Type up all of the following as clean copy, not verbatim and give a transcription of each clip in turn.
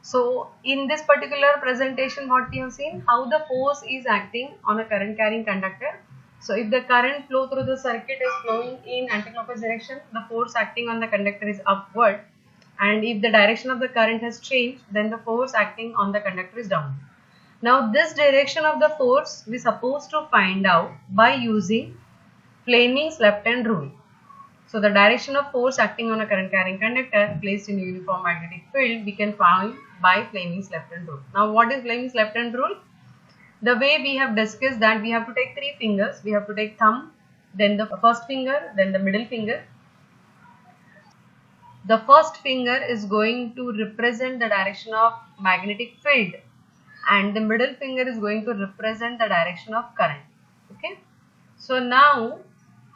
So in this particular presentation, what we have seen, how the force is acting on a current carrying conductor. So if the current flow through the circuit is flowing in anticlockwise direction, the force acting on the conductor is upward, and if the direction of the current has changed, then the force acting on the conductor is downward. Now this direction of the force we are supposed to find out by using Fleming's left hand rule. So the direction of force acting on a current carrying conductor placed in a uniform magnetic field we can find by Fleming's left hand rule. Now what is Fleming's left hand rule? The way we have discussed that we have to take three fingers. We have to take thumb, then the first finger, then the middle finger. The first finger is going to represent the direction of magnetic field, and the middle finger is going to represent the direction of current. Okay. So now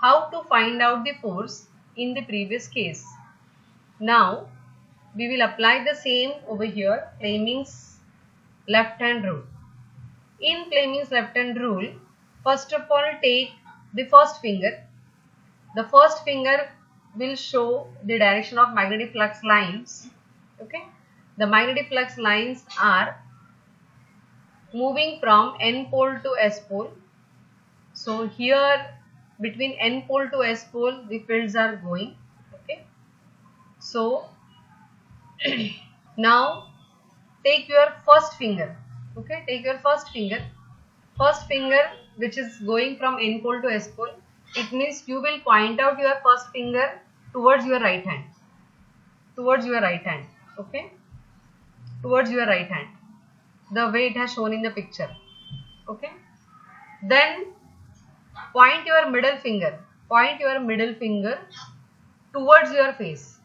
how to find out the force in the previous case? Now we will apply the same over here, Fleming's left hand rule. In Fleming's left hand rule, first of all take the first finger. The first finger will show the direction of magnetic flux lines. Okay. The magnetic flux lines are moving from N pole to S pole. So here between N pole to S pole the fields are going. Okay. So now take your first finger. Okay, take your first finger which is going from N pole to S pole. It means you will point out your first finger towards your right hand. Okay, towards your right hand, the way it has shown in the picture. Okay, then point your middle finger towards your face.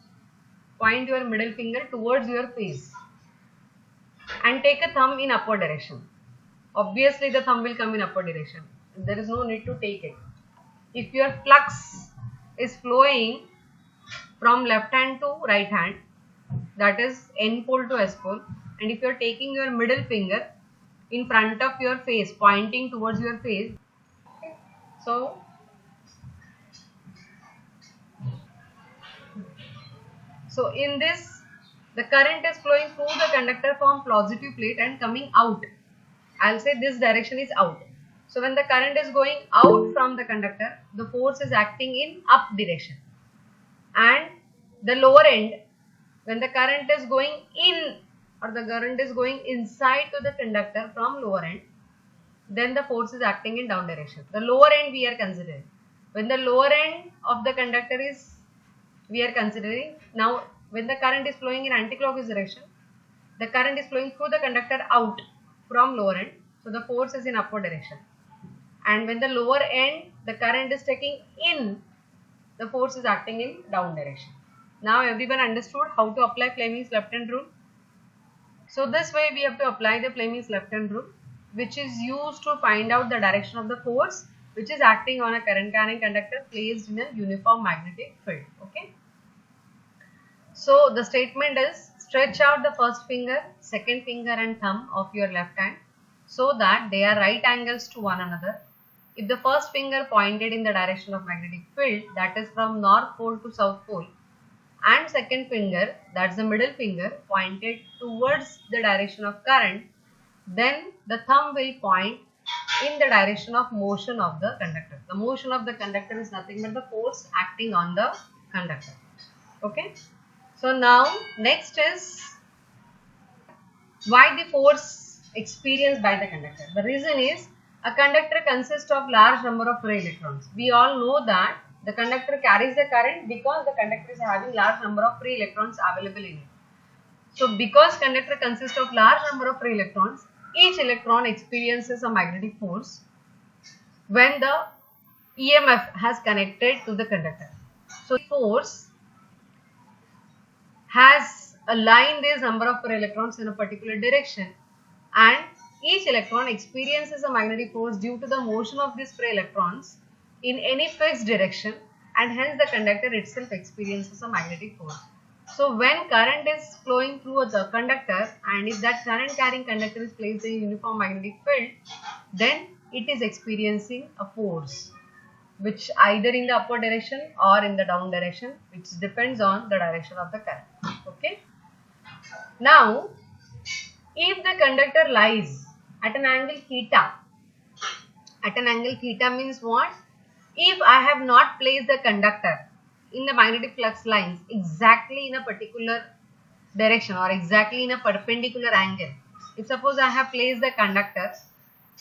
And take a thumb in upward direction. Obviously the thumb will come in upward direction. There is no need to take it. If your flux is flowing from left hand to right hand, that is N pole to S pole, and if you are taking your middle finger in front of your face, pointing towards your face, so in this, the current is flowing through the conductor from positive plate and coming out. I'll say this direction is out. So when the current is going out from the conductor, the force is acting in up direction. And the lower end, when the current is going in or the current is going inside to the conductor from lower end, then the force is acting in down direction. The lower end we are considering. When the lower end of the conductor is, we are considering, now when the current is flowing in anticlockwise direction, the current is flowing through the conductor out from lower end, so the force is in upward direction. And when the lower end, the current is taking in, the force is acting in down direction. Now everyone understood how to apply Fleming's left hand rule. So this way we have to apply the Fleming's left hand rule, which is used to find out the direction of the force which is acting on a current carrying conductor placed in a uniform magnetic field. Okay. So the statement is, stretch out the first finger, second finger and thumb of your left hand so that they are right angles to one another. If the first finger pointed in the direction of magnetic field, that is from north pole to south pole, and second finger, that's the middle finger, pointed towards the direction of current, then the thumb will point in the direction of motion of the conductor. The motion of the conductor is nothing but the force acting on the conductor. Okay. So now next is why the force experienced by the conductor. The reason is a conductor consists of large number of free electrons. We all know that the conductor carries the current because the conductor is having large number of free electrons available in it. So because conductor consists of large number of free electrons, each electron experiences a magnetic force when the EMF has connected to the conductor. So force has aligned this number of free electrons in a particular direction, and each electron experiences a magnetic force due to the motion of these free electrons in any fixed direction, and hence the conductor itself experiences a magnetic force. So when current is flowing through the conductor, and if that current carrying conductor is placed in a uniform magnetic field, then it is experiencing a force which either in the upward direction or in the down direction, which depends on the direction of the current. Okay. Now If the conductor lies at an angle theta, at an angle theta means what? If I have not placed the conductor in the magnetic flux lines exactly in a particular direction or exactly in a perpendicular angle, if suppose I have placed the conductor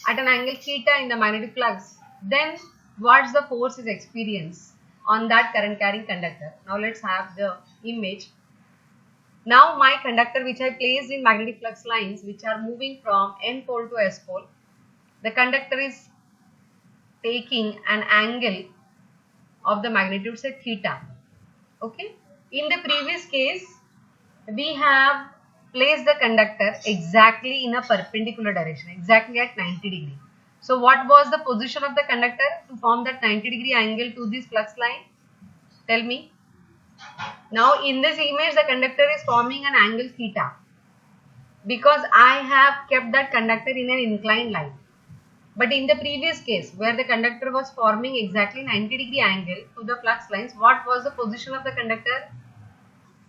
at an angle theta in the magnetic flux, then what's the force is experienced on that current carrying conductor? Now let's have the image. Now my conductor which I placed in magnetic flux lines which are moving from N pole to S pole, the conductor is taking an angle of the magnitude say theta. Okay. In the previous case, we have placed the conductor exactly in a perpendicular direction, exactly at 90 degree. So what was the position of the conductor to form that 90 degree angle to this flux line? Tell me. Now in this image, the conductor is forming an angle theta because I have kept that conductor in an inclined line. But in the previous case, where the conductor was forming exactly 90 degree angle to the flux lines, what was the position of the conductor?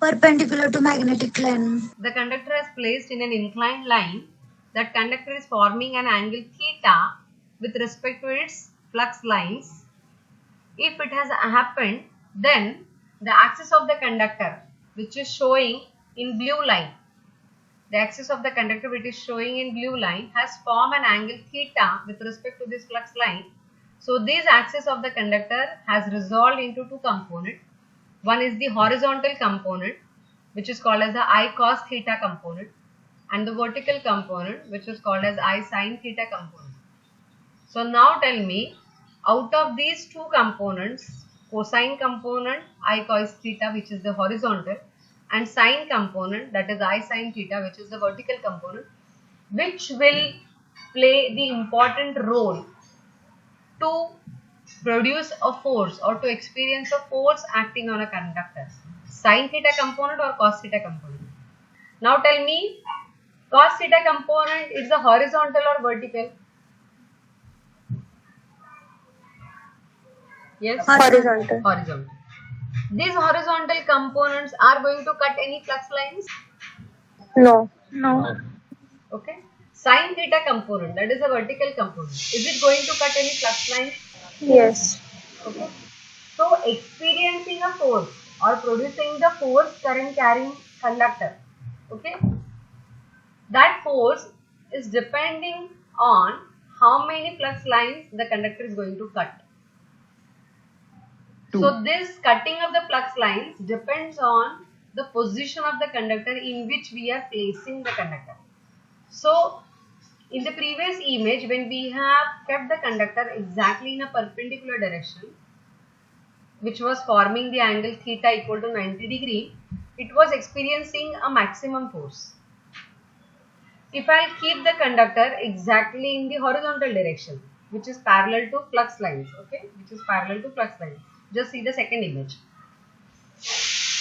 Perpendicular to magnetic line. The conductor is placed in an inclined line. That conductor is forming an angle theta with respect to its flux lines. If it has happened, then the axis of the conductor which is showing in blue line, the axis of the conductor which is showing in blue line has formed an angle theta with respect to this flux line. So this axis of the conductor has resolved into two components. One is the horizontal component which is called as the I cos theta component, and the vertical component which is called as I sin theta component. So now tell me, out of these two components, cosine component I cos theta which is the horizontal and sine component that is I sin theta which is the vertical component, which will play the important role to produce a force or to experience a force acting on a conductor, sin theta component or cos theta component? Now tell me, cos theta component is the horizontal or vertical? Yes? Horizontal. Horizontal. These horizontal components are going to cut any flux lines? No. No. Okay. Sin theta component, that is a vertical component, is it going to cut any flux lines? Yes. Okay. So experiencing a force or producing the force current carrying conductor, okay, that force is depending on how many flux lines the conductor is going to cut. So this cutting of the flux lines depends on the position of the conductor in which we are placing the conductor. So in the previous image, when we have kept the conductor exactly in a perpendicular direction, which was forming the angle theta equal to 90 degree, it was experiencing a maximum force. If I keep the conductor exactly in the horizontal direction, which is parallel to flux lines, okay, which is parallel to flux lines. Just see the second image.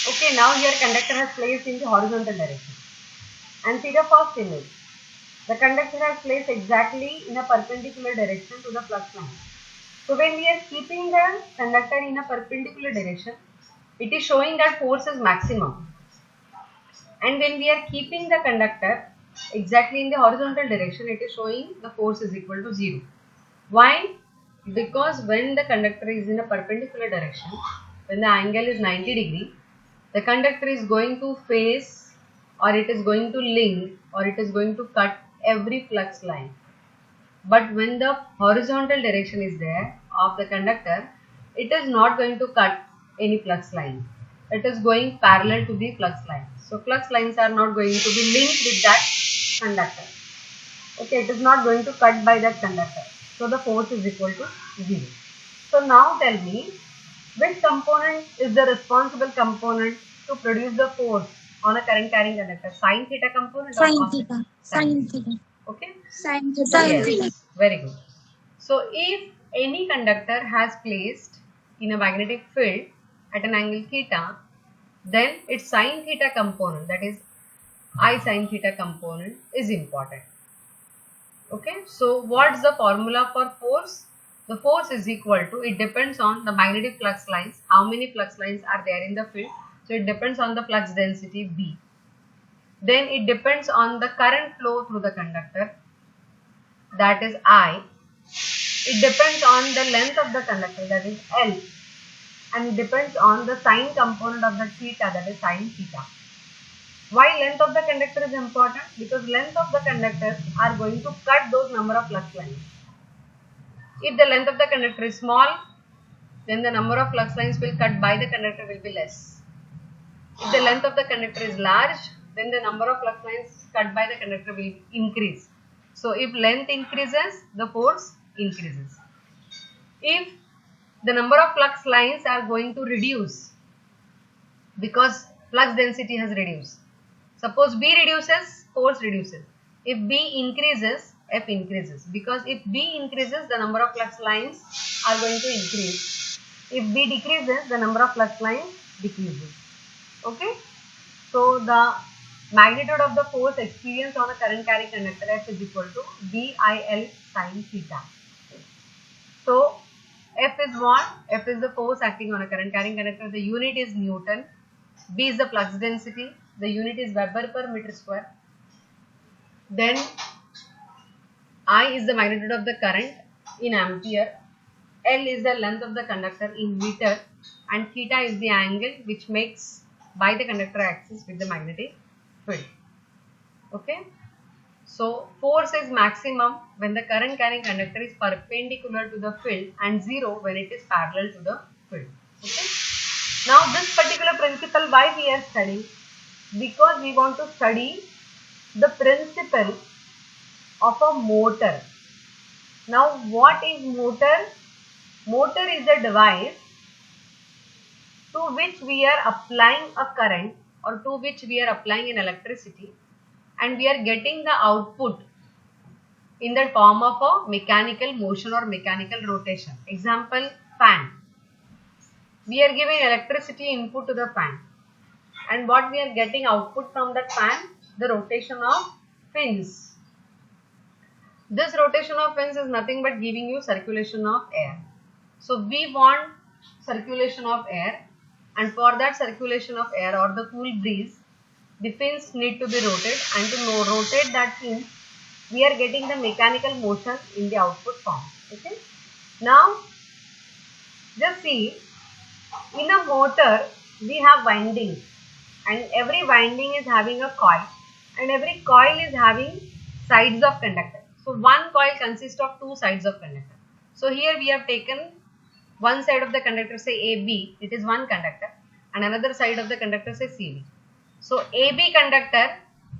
Okay, now here conductor has placed in the horizontal direction. And see the first image. The conductor has placed exactly in a perpendicular direction to the flux line. So when we are keeping the conductor in a perpendicular direction, it is showing that force is maximum. And when we are keeping the conductor exactly in the horizontal direction, it is showing the force is equal to 0. Why? Because when the conductor is in a perpendicular direction, when the angle is 90 degree, the conductor is going to face or it is going to link or it is going to cut every flux line. But when the horizontal direction is there of the conductor, it is not going to cut any flux line. It is going parallel to the flux line. So flux lines are not going to be linked with that conductor. Okay, it is not going to cut by that conductor. So the force is equal to 0. So now tell me, which component is the responsible component to produce the force on a current carrying conductor? Sin theta component or Sin cos theta. Sin. Sin theta. Okay. Sin theta. Sin Yes, theta. very good. So if any conductor has placed in a magnetic field at an angle theta, then its sin theta component, that is I sin theta component, is important. Okay, so what's the formula for force? The force is equal to, it depends on the magnetic flux lines, how many flux lines are there in the field. So it depends on the flux density B. then it depends on the current flow through the conductor, that is I. It depends on the length of the conductor, that is L, and it depends on the sine component of the theta, that is sine theta. Why length of the conductor is important? Because length of the conductors are going to cut those number of flux lines. If the length of the conductor is small, then the number of flux lines will cut by the conductor will be less. If the length of the conductor is large, then the number of flux lines cut by the conductor will increase. So if length increases, the force increases. If the number of flux lines are going to reduce because flux density has reduced. Suppose B reduces, force reduces. If B increases, F increases. Because if B increases, the number of flux lines are going to increase. If B decreases, the number of flux lines decreases. Okay? So the magnitude of the force experienced on a current carrying conductor F is equal to BIL sin theta. So F is what? F is the force acting on a current carrying conductor. The unit is Newton. B is the flux density. The unit is Weber per meter square. Then I is the magnitude of the current in ampere. L is the length of the conductor in meter. And theta is the angle which makes by the conductor axis with the magnetic field. Okay. So force is maximum when the current carrying conductor is perpendicular to the field and 0 when it is parallel to the field. Okay. Now this particular principle why we are studying? Because we want to study the principle of a motor. Now what is motor? Motor is a device to which we are applying a current or to which we are applying an electricity and we are getting the output in the form of a mechanical motion or mechanical rotation. Example, fan. We are giving electricity input to the fan and what we are getting output from that fan? The rotation of fins. This rotation of fins is nothing but giving you circulation of air. So we want circulation of air, and for that circulation of air or the cool breeze, the fins need to be rotated, and to rotate that fin, we are getting the mechanical motion in the output form. Okay. Now, just see, in a motor, we have windings, and every winding is having a coil, and every coil is having sides of conductor. So one coil consists of two sides of conductor. So here we have taken one side of the conductor, say AB, it is one conductor, and another side of the conductor, say CD. So AB conductor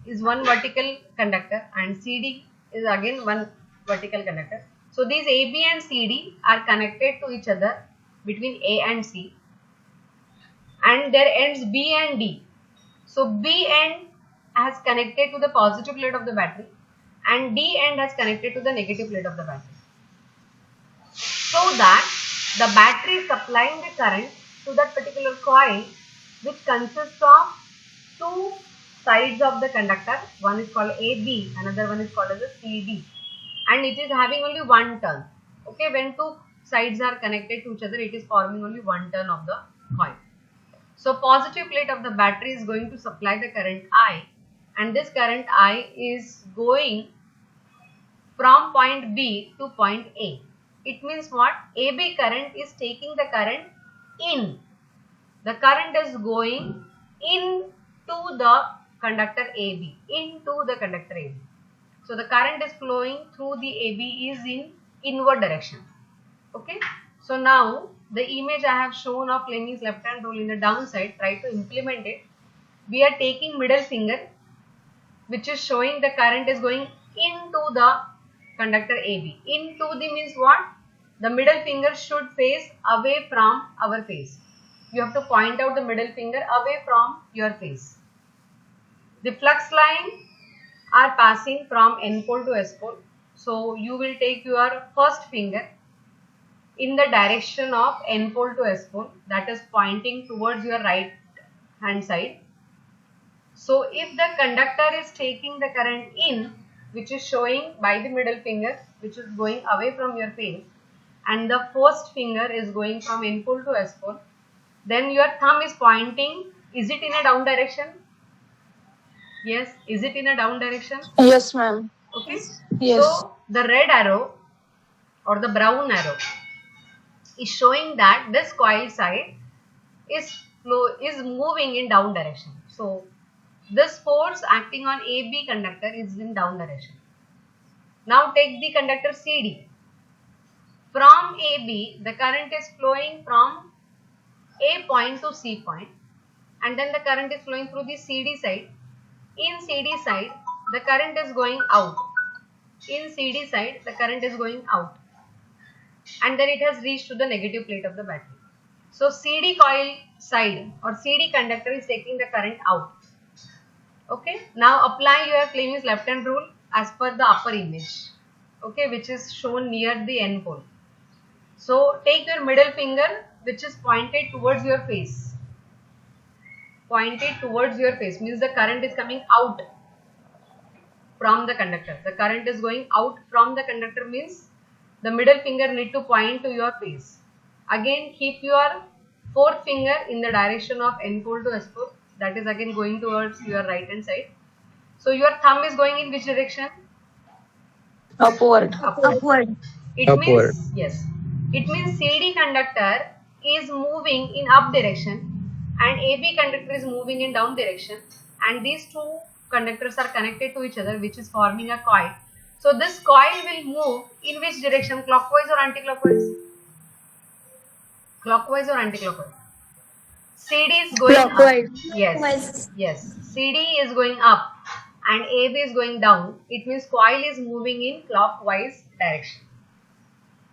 is one vertical conductor and CD is again one vertical conductor. So these AB and CD are connected to each other between A and C, and their ends B and D. So B end has connected to the positive plate of the battery and D end has connected to the negative plate of the battery. So that the battery is supplying the current to that particular coil which consists of two sides of the conductor. One is called AB, another one is called as a CD, and it is having only one turn. Okay, when two sides are connected to each other, it is forming only one turn of the coil. So positive plate of the battery is going to supply the current I, and this current I is going from point B to point A. It means what? AB current is taking the current in. The current is going into the conductor AB, into the conductor AB. So the current is flowing through the AB is in inward direction. Okay. So now the image I have shown of Fleming's left hand rule in the downside, try to implement it. We are taking middle finger, which is showing the current is going into the conductor AB. Into the means what? The middle finger should face away from our face. You have to point out the middle finger away from your face. The flux line are passing from N pole to S pole. So you will take your first finger in the direction of N pole to S pole, that is pointing towards your right hand side. So if the conductor is taking the current in, which is showing by the middle finger, which is going away from your face, and the first finger is going from N pole to S pole, then your thumb is pointing, is it in a down direction? Yes. Is it in a down direction? Yes, ma'am. Okay. Yes. So the red arrow or the brown arrow is showing that this coil side is moving in down direction. So this force acting on AB conductor is in down direction. Now take the conductor CD. From AB, the current is flowing from A point to C point, and then the current is flowing through the CD side. In CD side, the current is going out. In CD side, the current is going out, and then it has reached to the negative plate of the battery. So CD coil side or CD conductor is taking the current out. Okay, now apply your Fleming's left hand rule as per the upper image, okay, which is shown near the N pole. So take your middle finger, which is pointed towards your face. Pointed towards your face means the current is coming out from the conductor. The current is going out from the conductor means the middle finger need to point to your face. Again, keep your fourth finger in the direction of N pole to S pole. That is again going towards your right hand side. So your thumb is going in which direction? Upward. Upward. Upward. It Upward. means, yes, it means CD conductor is moving in up direction and AB conductor is moving in down direction, and these two conductors are connected to each other, which is forming a coil. So this coil will move in which direction? Clockwise or anti-clockwise? Clockwise or anti-clockwise? CD is going Clockwise. up. Yes. Yes. CD is going up and AB is going down. It means coil is moving in clockwise direction.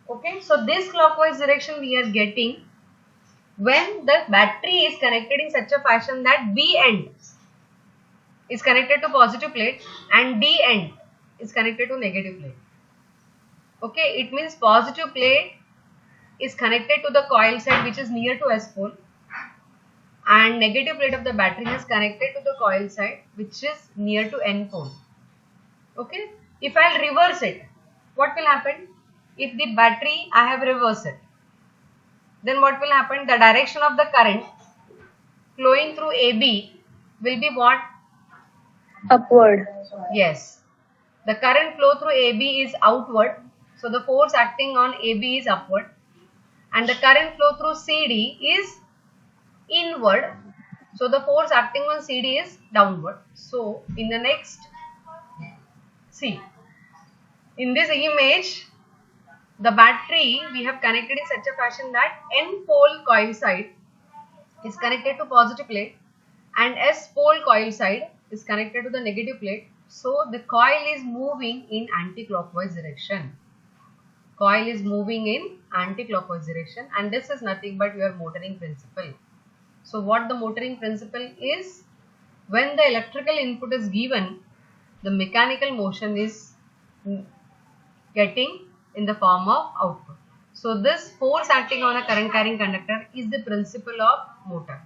Okay. So this clockwise direction we are getting when the battery is connected in such a fashion that B end is connected to positive plate and D end is connected to negative plate. Okay. It means positive plate is connected to the coil side which is near to S pole, and negative plate of the battery is connected to the coil side which is near to N pole. Okay. If I will reverse it, what will happen? If the battery I have reversed it, then what will happen? The direction of the current flowing through AB will be what? Upward. Yes. The current flow through AB is outward. So the force acting on AB is upward. And the current flow through CD is inward. So the force acting on CD is downward. So in the next, see, in this image, the battery we have connected in such a fashion that N pole coil side is connected to positive plate and S pole coil side is connected to the negative plate. So the coil is moving in anti-clockwise direction. Coil is moving in anti-clockwise direction, and this is nothing but your motoring principle. So what the motoring principle is? When the electrical input is given, the mechanical motion is getting in the form of output. So this force acting on a current carrying conductor is the principle of motor.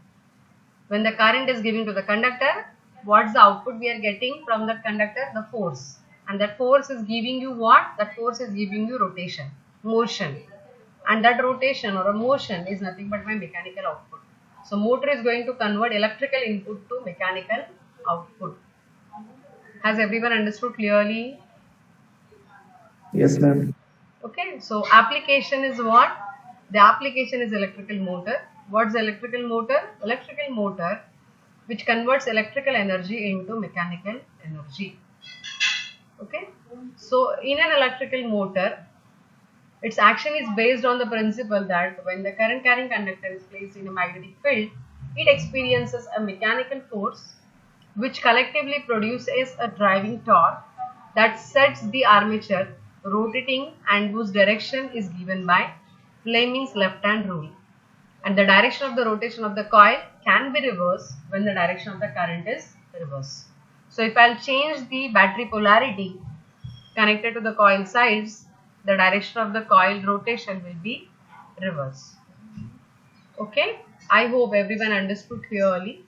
When the current is given to the conductor, what's the output we are getting from that conductor? The force. And that force is giving you what? That force is giving you rotation, motion. And that rotation or a motion is nothing but my mechanical output. So motor is going to convert electrical input to mechanical output. Has everyone understood clearly? Yes, ma'am. Okay, so application is what? The application is electrical motor. What's the electrical motor? Electrical motor which converts electrical energy into mechanical energy. Okay, so in an electrical motor, its action is based on the principle that when the current carrying conductor is placed in a magnetic field, it experiences a mechanical force which collectively produces a driving torque that sets the armature rotating and whose direction is given by Fleming's left hand rule. And the direction of the rotation of the coil can be reversed when the direction of the current is reversed. So if I'll change the battery polarity connected to the coil sides, the direction of the coil rotation will be reversed. Okay, I hope everyone understood clearly.